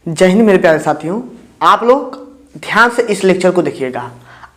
जय हिंद मेरे प्यारे साथियों, आप लोग ध्यान से इस लेक्चर को देखिएगा।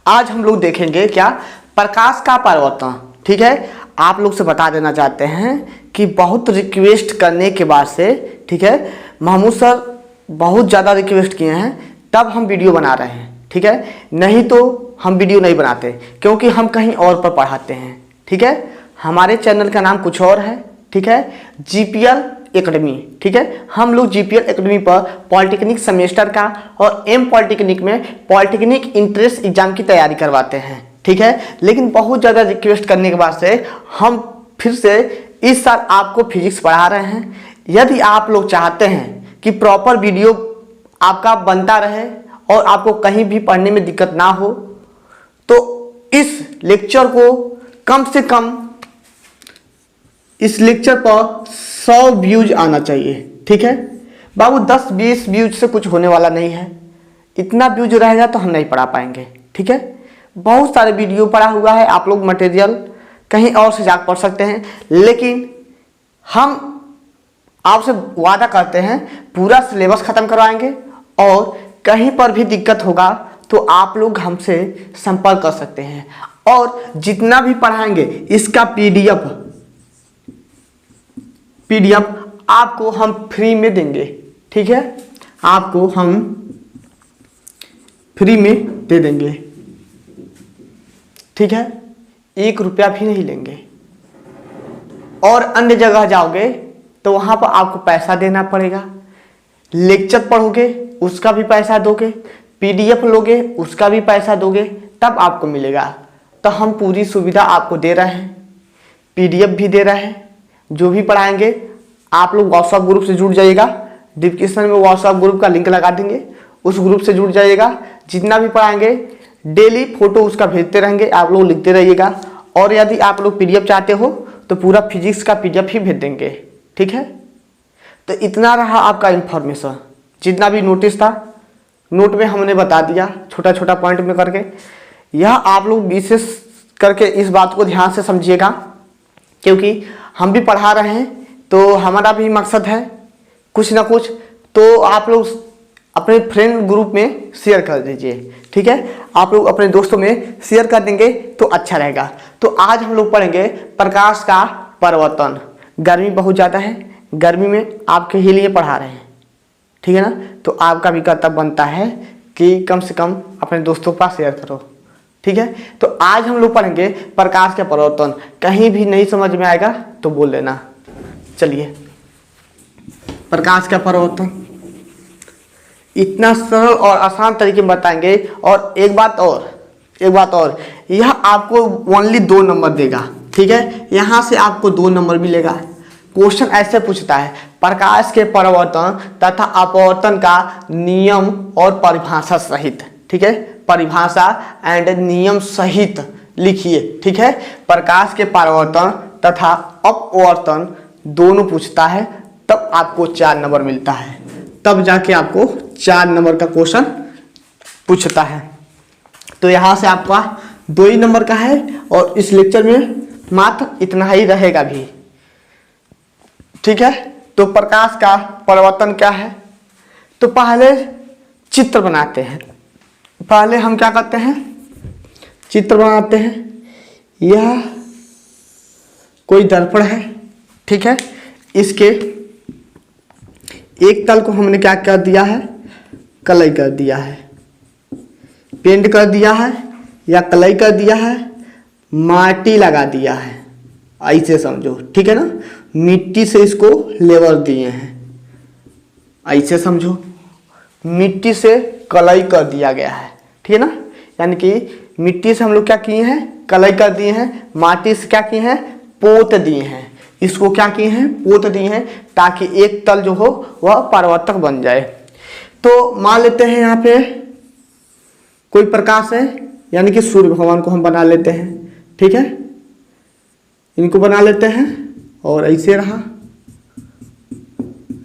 आज हम लोग देखेंगे क्या प्रकाश का परावर्तन। ठीक है, आप लोग से बता देना चाहते हैं कि बहुत रिक्वेस्ट करने के बाद से, ठीक है, महमूद सर बहुत ज़्यादा रिक्वेस्ट किए हैं तब हम वीडियो बना रहे हैं। ठीक है, नहीं तो हम वीडियो नहीं बनाते क्योंकि हम कहीं और पर पढ़ाते हैं। ठीक है, हमारे चैनल का नाम कुछ और है। ठीक है, जीपीएल एकेडमी। ठीक है, हम लोग जीपीएल एकेडमी पर पॉलिटेक्निक सेमेस्टर का और एम पॉलिटेक्निक में पॉलिटेक्निक इंट्रेंस एग्जाम की तैयारी करवाते हैं। ठीक है, लेकिन बहुत ज़्यादा रिक्वेस्ट करने के बाद से हम फिर से इस साल आपको फिजिक्स पढ़ा रहे हैं। यदि आप लोग चाहते हैं कि प्रॉपर वीडियो आपका बनता रहे और आपको कहीं भी पढ़ने में दिक्कत ना हो, तो इस लेक्चर को कम से कम इस लेक्चर पर 100 व्यूज आना चाहिए। ठीक है बाबू, 10-20 व्यूज से कुछ होने वाला नहीं है। इतना व्यूज रहेगा तो हम नहीं पढ़ा पाएंगे। ठीक है, बहुत सारे वीडियो पड़ा हुआ है, आप लोग मटेरियल कहीं और से जाकर पढ़ सकते हैं, लेकिन हम आपसे वादा करते हैं पूरा सिलेबस खत्म करवाएंगे और कहीं पर भी दिक्कत होगा तो आप लोग हमसे संपर्क कर सकते हैं। और जितना भी पढ़ाएंगे इसका पीडीएफ आपको हम फ्री में देंगे। ठीक है, आपको हम फ्री में दे देंगे। ठीक है, 1 रुपया भी नहीं लेंगे। और अन्य जगह जाओगे तो वहां पर आपको पैसा देना पड़ेगा। लेक्चर पढ़ोगे उसका भी पैसा दोगे, पीडीएफ लोगे उसका भी पैसा दोगे, तब आपको मिलेगा। तो हम पूरी सुविधा आपको दे रहे हैं, पीडीएफ भी दे रहे हैं। जो भी पढ़ाएंगे आप लोग व्हाट्सएप ग्रुप से जुड़ जाइएगा, डिस्क्रिप्शन में व्हाट्सएप ग्रुप का लिंक लगा देंगे, उस ग्रुप से जुड़ जाइएगा। जितना भी पढ़ाएंगे डेली फोटो उसका भेजते रहेंगे, आप लोग लिखते रहिएगा। और यदि आप लोग पीडीएफ चाहते हो तो पूरा फिजिक्स का पीडीएफ ही भेज देंगे। ठीक है, तो इतना रहा आपका इन्फॉर्मेशन। जितना भी नोटिस था नोट में हमने बता दिया, छोटा छोटा पॉइंट में करके। यह आप लोग विशेष करके इस बात को ध्यान से समझिएगा, क्योंकि हम भी पढ़ा रहे हैं तो हमारा भी मकसद है कुछ ना कुछ। तो आप लोग अपने फ्रेंड ग्रुप में शेयर कर दीजिए। ठीक है, आप लोग अपने दोस्तों में शेयर कर देंगे तो अच्छा रहेगा। तो आज हम लोग पढ़ेंगे प्रकाश का परावर्तन। गर्मी बहुत ज़्यादा है, गर्मी में आपके ही लिए पढ़ा रहे हैं। ठीक है ना, तो आपका भी कर्तव्य बनता है कि कम से कम अपने दोस्तों के पास शेयर करो। ठीक है, तो आज हम लोग पढ़ेंगे प्रकाश का परावर्तन। कहीं भी नहीं समझ में आएगा तो बोल लेना। चलिए, प्रकाश का परावर्तन इतना सरल और आसान तरीके में बताएंगे। और एक बात और, यह आपको ओनली 2 नंबर देगा। ठीक है, यहाँ से आपको 2 नंबर मिलेगा। क्वेश्चन ऐसे पूछता है, प्रकाश के परावर्तन तथा अपवर्तन का नियम और परिभाषा सहित। ठीक है, परिभाषा एंड नियम सहित लिखिए। ठीक है, प्रकाश के परावर्तन तथा अपवर्तन दोनों पूछता है, तब आपको 4 नंबर मिलता है। तब जाके आपको 4 नंबर का क्वेश्चन पूछता है। तो यहाँ से आपका 2 ही नंबर का है और इस लेक्चर में मात्र इतना ही रहेगा भी। ठीक है, तो प्रकाश का परावर्तन क्या है? तो पहले चित्र बनाते हैं। पहले हम क्या करते हैं, चित्र बनाते हैं। यह कोई दर्पण है। ठीक है, इसके एक तल को हमने क्या कर दिया है, कलई कर दिया है, पेंट कर दिया है या कलई कर दिया है, माटी लगा दिया है, ऐसे समझो। ठीक है ना, मिट्टी से इसको लेवर दिए हैं, ऐसे समझो। मिट्टी से कलई कर दिया गया है। ठीक है ना, यानी कि मिट्टी से हम लोग क्या किए हैं, कलई कर दिए हैं। माटी से क्या किए हैं, पोत दिए हैं। इसको क्या किए हैं, पोत दिए हैं, ताकि एक तल जो हो वह परावर्तक बन जाए। तो मान लेते हैं यहाँ पे कोई प्रकाश है, यानी कि सूर्य भगवान को हम बना लेते हैं। ठीक है, इनको बना लेते हैं और ऐसे रहा,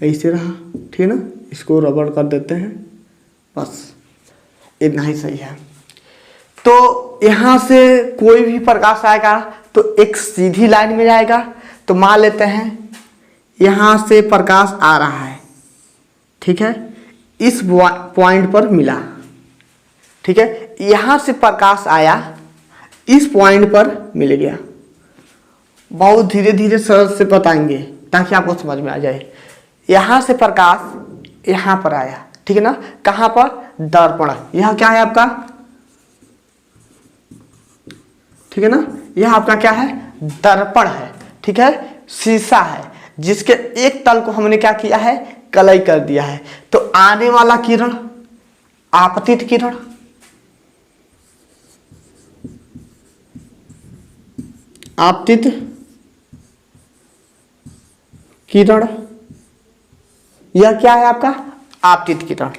ऐसे रहा। ठीक है ना, इसको रबड़ कर देते हैं, बस इतना ही सही है। तो यहाँ से कोई भी प्रकाश आएगा तो एक सीधी लाइन में जाएगा। तो मान लेते हैं यहाँ से प्रकाश आ रहा है। ठीक है, इस पॉइंट पर मिला, ठीक है। यहां से प्रकाश आया, इस पॉइंट पर मिल गया। बहुत धीरे धीरे सरल से बताएंगे ताकि आपको समझ में आ जाए। यहां से प्रकाश यहां पर आया, ठीक है ना। कहां पर? दर्पण। यह क्या है आपका? ठीक है ना, यह आपका क्या है? दर्पण है, ठीक है, शीशा है, जिसके एक तल को हमने क्या किया है? कलई कर दिया है। तो आने वाला किरण आपतित किरण, आपतित किरण, यह क्या है आपका? आपतित किरण।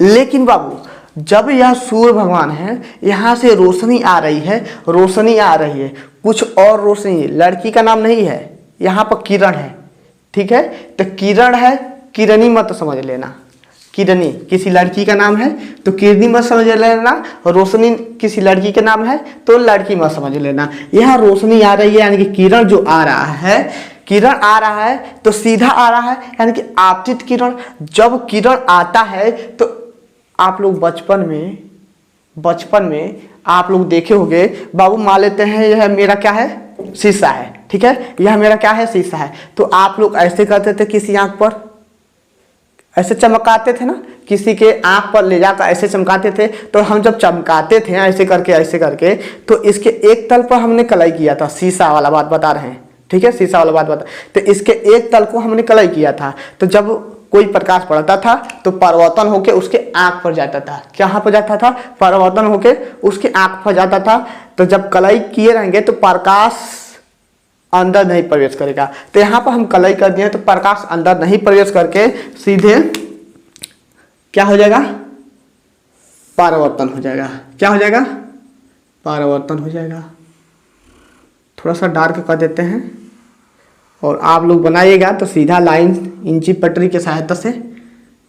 लेकिन बाबू जब यह सूर्य भगवान है, यहां से रोशनी आ रही है, रोशनी आ रही है, कुछ और रोशनी, लड़की का नाम नहीं है, यहां पर किरण है, ठीक है। तो किरण है, किरणी मत समझ लेना। किरणी किसी लड़की का नाम है तो किरणी मत समझ लेना, रोशनी किसी लड़की का नाम है तो लड़की मत समझ लेना। यह रोशनी आ रही है यानी कि किरण जो आ रहा है, किरण आ रहा है तो सीधा आ रहा है यानी कि आपतित किरण। जब किरण आता है तो आप लोग बचपन में आप लोग देखे होंगे, बाबू मान लेते हैं यह मेरा क्या है? शीशा है, ठीक है, यह मेरा क्या है? शीशा है। तो आप लोग ऐसे करते थे, किसी आंख पर ऐसे चमकाते थे ना, किसी के आंख पर ले जाकर ऐसे चमकाते थे। तो हम जब चमकाते थे ऐसे करके तो इसके एक तल पर हमने कलई किया था, शीशा वाला बात बता रहे हैं, ठीक है, शीशा वाला बात बता। तो इसके एक तल को हमने कलई किया था, तो जब कोई प्रकाश पड़ता था तो परावर्तन होके उसके आंख पर जाता था। कहाँ पर जाता था? परावर्तन होके उसके आंख पर जाता था। तो जब कलई किए रहेंगे तो प्रकाश अंदर नहीं प्रवेश करेगा। तो यहाँ पर हम कलई कर दिए तो प्रकाश अंदर नहीं प्रवेश करके सीधे क्या हो जाएगा? परावर्तन हो जाएगा। क्या हो जाएगा? परावर्तन हो जाएगा। थोड़ा सा डार्क कर देते हैं और आप लोग बनाइएगा तो सीधा लाइन इंची पटरी के सहायता से,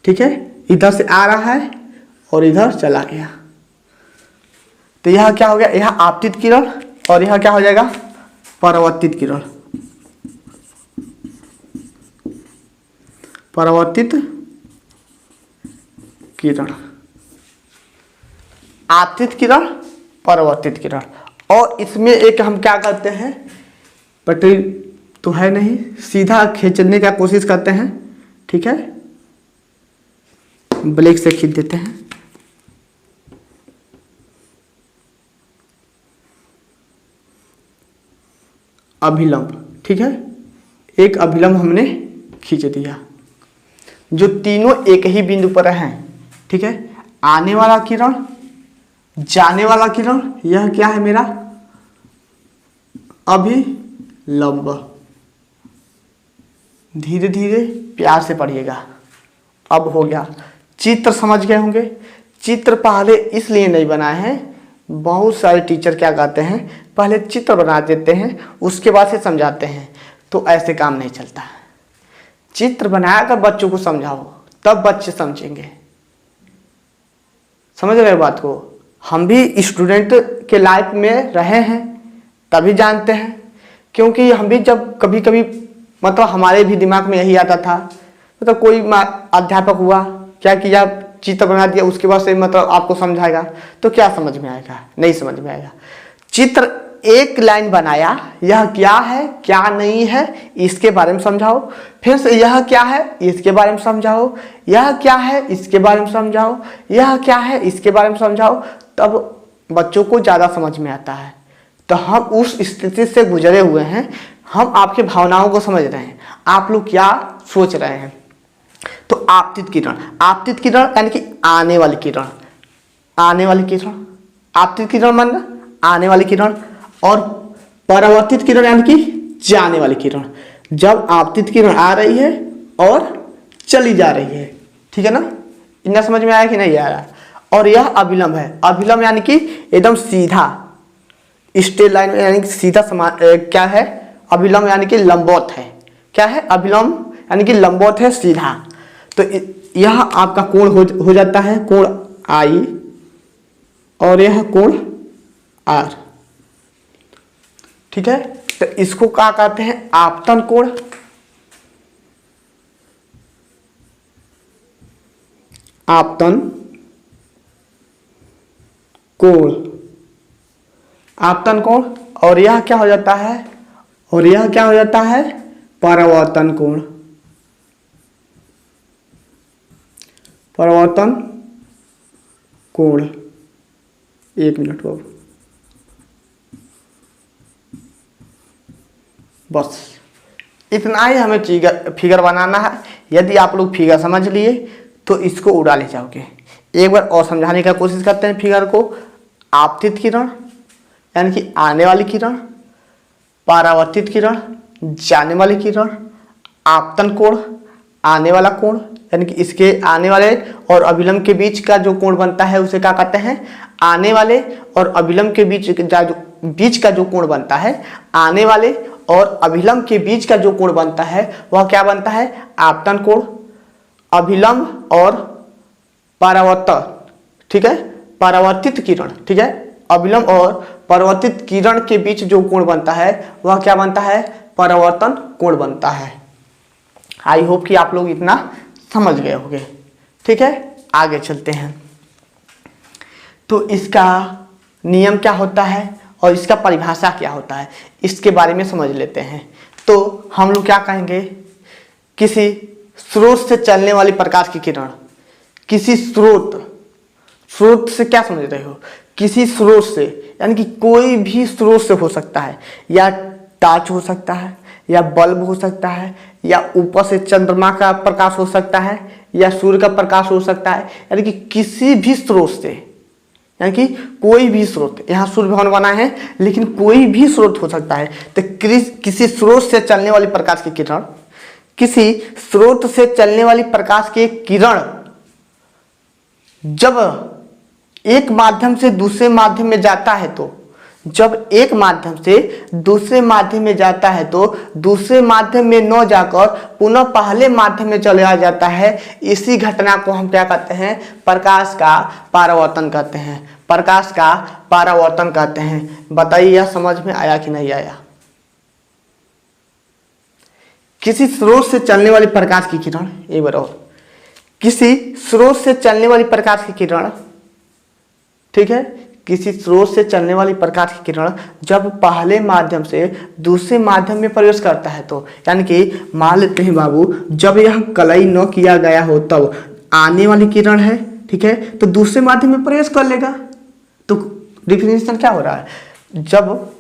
ठीक है, इधर से आ रहा है और इधर चला गया। तो यह क्या हो गया? यह आपतित किरण और यह क्या हो जाएगा? परावर्तित किरण। परावर्तित किरण, आपतित किरण, परावर्तित किरण। और इसमें एक हम क्या करते हैं, पटरी तो है नहीं, सीधा खींचने का कोशिश करते हैं, ठीक है, ब्लेड से खींच देते हैं। अभिलंब, ठीक है, एक अभिलंब हमने खींच दिया, जो तीनों एक ही बिंदु पर हैं, ठीक है। आने वाला किरण, जाने वाला किरण, यह क्या है मेरा? अभिलंब। धीरे धीरे प्यार से पढ़िएगा। अब हो गया। चित्र समझ गए होंगे। चित्र पहले इसलिए नहीं बनाए हैं, बहुत सारे टीचर क्या कहते हैं, पहले चित्र बना देते हैं उसके बाद से समझाते हैं, तो ऐसे काम नहीं चलता। चित्र बनाकर बच्चों को समझाओ तब बच्चे समझेंगे। समझ रहे बात को? हम भी स्टूडेंट के लाइफ में रहे हैं तभी जानते हैं, क्योंकि हम भी जब कभी कभी मतलब हमारे भी दिमाग में यही आता था, मतलब कोई अध्यापक हुआ, क्या किया, चित्र बना दिया, उसके बाद से मतलब आपको समझाएगा तो क्या समझ में आएगा? नहीं समझ में आएगा। चित्र एक लाइन बनाया, यह क्या है क्या नहीं है इसके बारे में समझाओ, फिर से यह क्या है इसके बारे में समझाओ, यह क्या है इसके बारे में समझाओ, यह क्या है इसके बारे में समझाओ, तब बच्चों को ज़्यादा समझ में आता है। तो हम उस स्थिति से गुजरे हुए हैं, हम आपकी भावनाओं को समझ रहे हैं, आप लोग क्या सोच रहे हैं। तो आपतित किरण, आपतित किरण यानी कि आने वाली किरण, आने वाली किरण, आपतित किरण मानना आने वाली किरण, और परावर्तित किरण यानी कि जाने वाली किरण। जब आपतित किरण आ रही है और चली जा रही है, ठीक है ना, इतना समझ में आया कि नहीं आ रहा। और यह अभिलंब है। अभिलंब यानी कि एकदम सीधा स्ट्रेट लाइन में, यानी कि सीधा समान क्या है? अभिलंब यानी कि लंबवत है। क्या है? अभिलंब यानी कि लंबवत है, सीधा। तो यह आपका कोण हो जाता है, कोण आई, और यह कोण आर, ठीक है। तो इसको क्या कहते हैं? आपतन कोण। आपतन कोण, आपतन कोण, और यह क्या हो जाता है, और यह क्या हो जाता है, परावर्तन कोण, परावर्तन कोण। एक मिनट बाबू, बस इतना ही हमें फिगर बनाना है। यदि आप लोग फिगर समझ लिए तो इसको उड़ा ले जाओगे। एक बार और समझाने का कोशिश करते हैं फिगर को। आपतित किरण यानी कि आने वाली किरण, परावर्तित किरण जाने वाली किरण, आपतन कोण आने वाला कोण यानी कि इसके आने वाले और अभिलंब के बीच का जो कोण बनता है उसे क्या कहते हैं, आने वाले और अभिलंब के बीच का जो कोण बनता है, आने वाले और अभिलंब के बीच का जो कोण बनता है वह क्या बनता है, आपतन कोण। अभिलंब और परावर्तन, ठीक है, परावर्तित किरण, ठीक है, अभिलंब और परावर्तित किरण के बीच जो कोण बनता है वह क्या बनता है, परावर्तन कोण बनता है। आई होप कि आप लोग इतना समझ गए होंगे। ठीक है, आगे चलते हैं। तो इसका नियम क्या होता है और इसका परिभाषा क्या होता है, इसके बारे में समझ लेते हैं। तो हम लोग क्या कहेंगे, किसी स्रोत से चलने वाली प्रकाश की किरण, किसी स्रोत से क्या समझ रहे हो, किसी स्रोत से यानी कि कोई भी स्रोत से हो सकता है, या टार्च हो सकता है, या बल्ब हो सकता है, या ऊपर से चंद्रमा का प्रकाश हो सकता है, या सूर्य का प्रकाश हो सकता है, यानी कि किसी भी स्रोत से, यानी कि कोई भी स्रोत, यहाँ सूर्य भगवान बना है लेकिन कोई भी स्रोत हो सकता है। तो किसी स्रोत से चलने वाली प्रकाश की किरण, किसी स्रोत से चलने वाली प्रकाश की किरण जब एक माध्यम से दूसरे माध्यम में जाता है, तो जब एक माध्यम से दूसरे माध्यम में जाता है तो दूसरे माध्यम में न जाकर पुनः पहले माध्यम में चला जाता है। इसी घटना को हम क्या कहते हैं, प्रकाश का परावर्तन कहते हैं, प्रकाश का परावर्तन कहते हैं। बताइए यह समझ में आया कि नहीं आया। किसी स्रोत से चलने वाली प्रकाश की किरण, एक बार और, किसी स्रोत से चलने वाली प्रकाश की किरण, ठीक है, किसी स्रोत से चलने वाली प्रकाश की किरण जब पहले माध्यम से दूसरे माध्यम में प्रवेश करता है, तो यानी कि मान लेते हैं बाबू, जब यह कलई न किया गया हो तब आने वाली किरण है, ठीक है, तो दूसरे माध्यम में प्रवेश कर लेगा। तो डिफिनेशन क्या हो रहा है, जब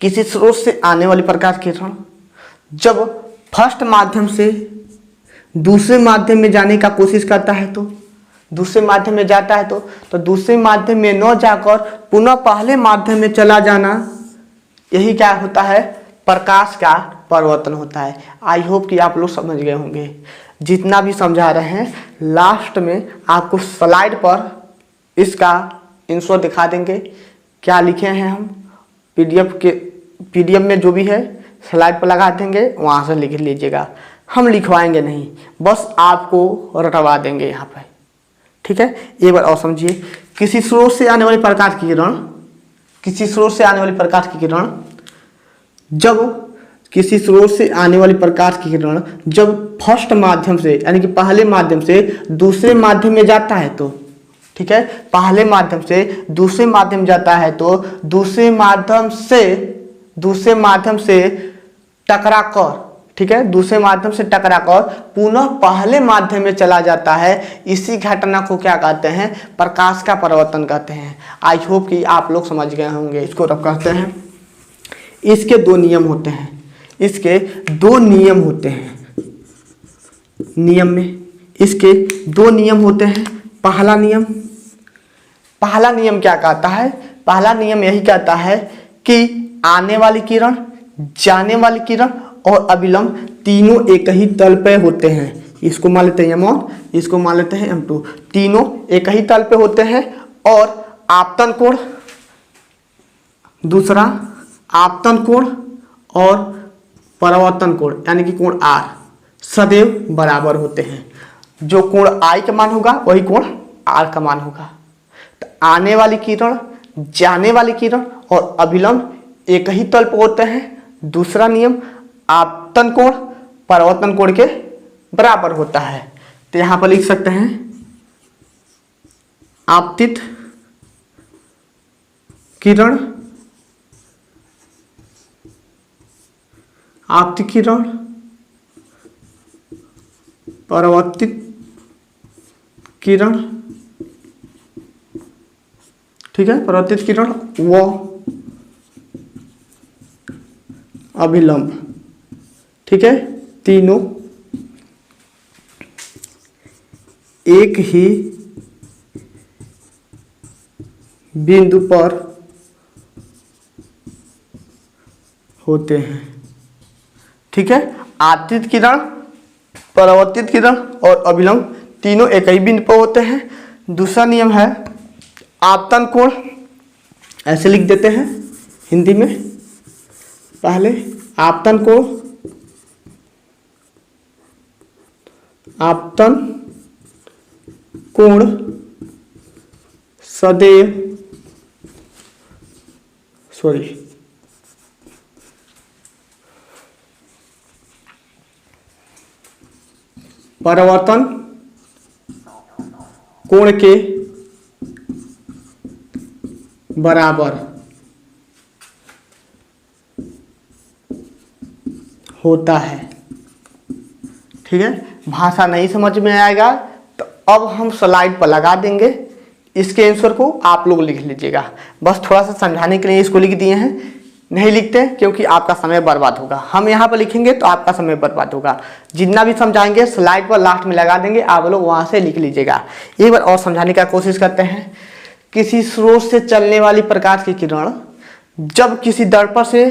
किसी स्रोत से आने वाली प्रकाश की किरण जब फर्स्ट माध्यम से दूसरे माध्यम में जाने का कोशिश करता है, तो दूसरे माध्यम में जाता है तो दूसरे माध्यम में न जाकर पुनः पहले माध्यम में चला जाना, यही क्या होता है, प्रकाश का परावर्तन होता है। आई होप कि आप लोग समझ गए होंगे। जितना भी समझा रहे हैं लास्ट में आपको स्लाइड पर इसका आंसर दिखा देंगे, क्या लिखे हैं हम पीडीएफ में जो भी है स्लाइड पर लगा देंगे, वहाँ से लिख लीजिएगा। हम लिखवाएंगे नहीं, बस आपको रटवा देंगे यहाँ पे। ठीक है, एक बार और समझिए। किसी स्रोत से आने वाली प्रकाश की किरण, किसी स्रोत से आने वाली प्रकाश की किरण जब किसी स्रोत से आने वाली प्रकाश की किरण जब फर्स्ट माध्यम से यानी कि पहले माध्यम से दूसरे माध्यम में जाता है, तो ठीक है, पहले माध्यम से दूसरे माध्यम जाता है तो दूसरे माध्यम से टकराकर, ठीक है, दूसरे माध्यम से टकराकर पुनः पहले माध्यम में चला जाता है। इसी घटना को क्या कहते हैं, प्रकाश का परावर्तन कहते हैं। आई होप कि आप लोग समझ गए होंगे। इसको रब कहते हैं, इसके दो नियम होते हैं, इसके दो नियम होते हैं। नियम में इसके दो नियम होते हैं। पहला नियम क्या कहता है, पहला नियम यही कहता है कि आने वाली किरण, जाने वाली किरण और अभिलंब तीनों एक ही तल पे होते हैं। इसको मान लेते हैं M1, इसको मान लेते हैं M2, तीनों एक ही तल पे होते हैं। और आपतन कोण, दूसरा आपतन कोण और परावर्तन कोण यानी कि कोण R सदैव बराबर होते हैं। जो कोण I का मान होगा वही कोण R का मान होगा। तो आने वाली किरण, जाने वाली किरण और अभिलंब एक ही तल पे होते हैं। दूसरा नियम, आपतन कोण परावर्तन कोण के बराबर होता है। तो यहाँ पर लिख सकते हैं आपतित किरण, आपतित किरण, परावर्तित किरण, ठीक है, परावर्तित किरण व अभिलंब, ठीक है, तीनों एक ही बिंदु पर होते हैं, ठीक है। आपतित किरण, परावर्तित किरण और अभिलंब तीनों एक ही बिंदु पर होते हैं। दूसरा नियम है आपतन कोण, ऐसे लिख देते हैं हिंदी में। पहले आपतन कोण, आपतन कोण सदैव, परावर्तन कोण के बराबर होता है, ठीक है। भाषा नहीं समझ में आएगा तो अब हम स्लाइड पर लगा देंगे, इसके आंसर को आप लोग लिख लीजिएगा। बस थोड़ा सा समझाने के लिए इसको लिख दिए हैं, नहीं लिखते क्योंकि आपका समय बर्बाद होगा। हम यहाँ पर लिखेंगे तो आपका समय बर्बाद होगा। जितना भी समझाएंगे स्लाइड पर लास्ट में लगा देंगे, आप लोग वहाँ से लिख लीजिएगा। एक बार और समझाने का कोशिश करते हैं। किसी स्रोत से चलने वाली प्रकाश की किरण जब किसी दर्पण से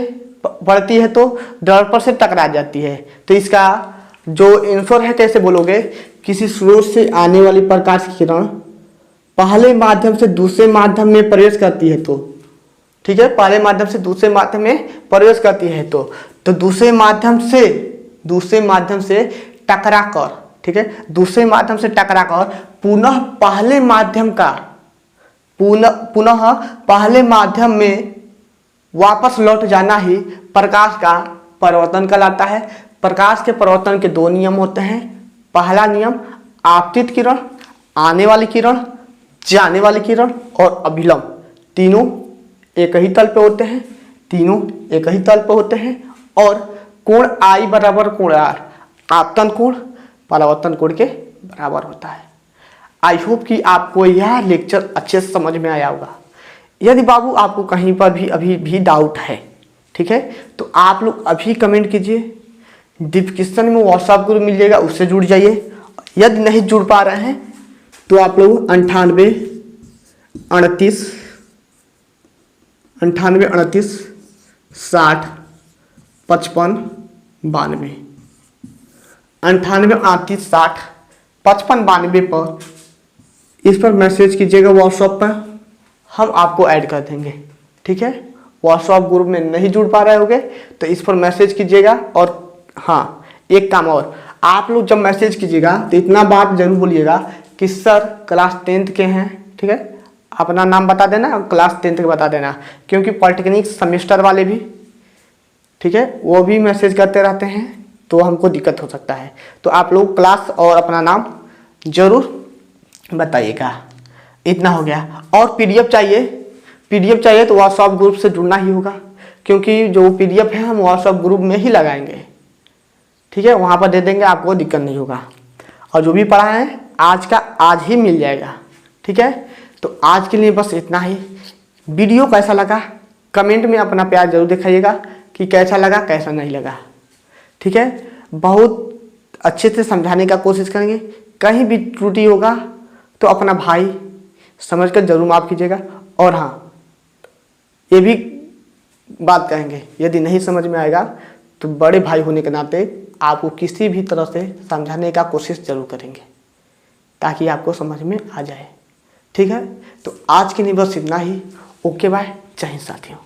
पड़ती है तो दर्पण से टकरा जाती है, तो इसका जो आंसर है कैसे बोलोगे, किसी स्रोत से आने वाली प्रकाश की किरण पहले माध्यम से दूसरे माध्यम में प्रवेश करती है तो, ठीक है, पहले माध्यम से दूसरे माध्यम में प्रवेश करती है तो दूसरे माध्यम से टकरा कर, ठीक है, दूसरे माध्यम से टकरा कर पुनः पहले माध्यम में वापस लौट जाना ही प्रकाश का परावर्तन कहलाता है। प्रकाश के परावर्तन के दो नियम होते हैं। पहला नियम आपतित किरण, आने वाली किरण, जाने वाली किरण और अभिलंब तीनों एक ही तल पे होते हैं, तीनों एक ही तल पे होते हैं और कोण I बराबर कोण R, आपतन कोण परावर्तन कोण के बराबर होता है। आई होप कि आपको यह लेक्चर अच्छे से समझ में आया होगा। यदि बाबू आपको कहीं पर भी अभी भी डाउट है, ठीक है, तो आप लोग अभी कमेंट कीजिए। डिस्क्रिप्शन में व्हाट्सएप ग्रुप मिल जाएगा, उससे जुड़ जाइए। यदि नहीं जुड़ पा रहे हैं तो आप लोग 98 38 60 55 92 98 38 60 55 92 पर इस पर मैसेज कीजिएगा व्हाट्सएप पर, हम आपको ऐड कर देंगे, ठीक है। व्हाट्सएप ग्रुप में नहीं जुड़ पा रहे होगे तो इस पर मैसेज कीजिएगा। और हाँ, एक काम और, आप लोग जब मैसेज कीजिएगा तो इतना बात जरूर बोलिएगा कि सर क्लास 10th के हैं, ठीक है, अपना नाम बता देना और क्लास 10th के बता देना, क्योंकि पॉलिटेक्निक सेमेस्टर वाले भी, ठीक है, वो भी मैसेज करते रहते हैं तो हमको दिक्कत हो सकता है। तो आप लोग क्लास और अपना नाम जरूर बताइएगा। इतना हो गया। और पीडीएफ चाहिए तो व्हाट्सएप ग्रुप से जुड़ना ही होगा, क्योंकि जो पीडीएफ है हम व्हाट्सएप ग्रुप में ही लगाएंगे, ठीक है, वहाँ पर दे देंगे, आपको दिक्कत नहीं होगा। और जो भी पढ़ा है आज का आज ही मिल जाएगा, ठीक है। तो आज के लिए बस इतना ही। वीडियो कैसा लगा कमेंट में अपना प्यार जरूर दिखाइएगा कि कैसा लगा कैसा नहीं लगा, ठीक है। बहुत अच्छे से समझाने का कोशिश करेंगे। कहीं भी त्रुटि होगा तो अपना भाई समझकर जरूर माफ़ कीजिएगा। और हाँ, ये भी बात कहेंगे, यदि नहीं समझ में आएगा तो बड़े भाई होने के नाते आपको किसी भी तरह से समझाने का कोशिश जरूर करेंगे ताकि आपको समझ में आ जाए, ठीक है। तो आज के लिए बस इतना ही। ओके बाय, जय हिंद साथियों।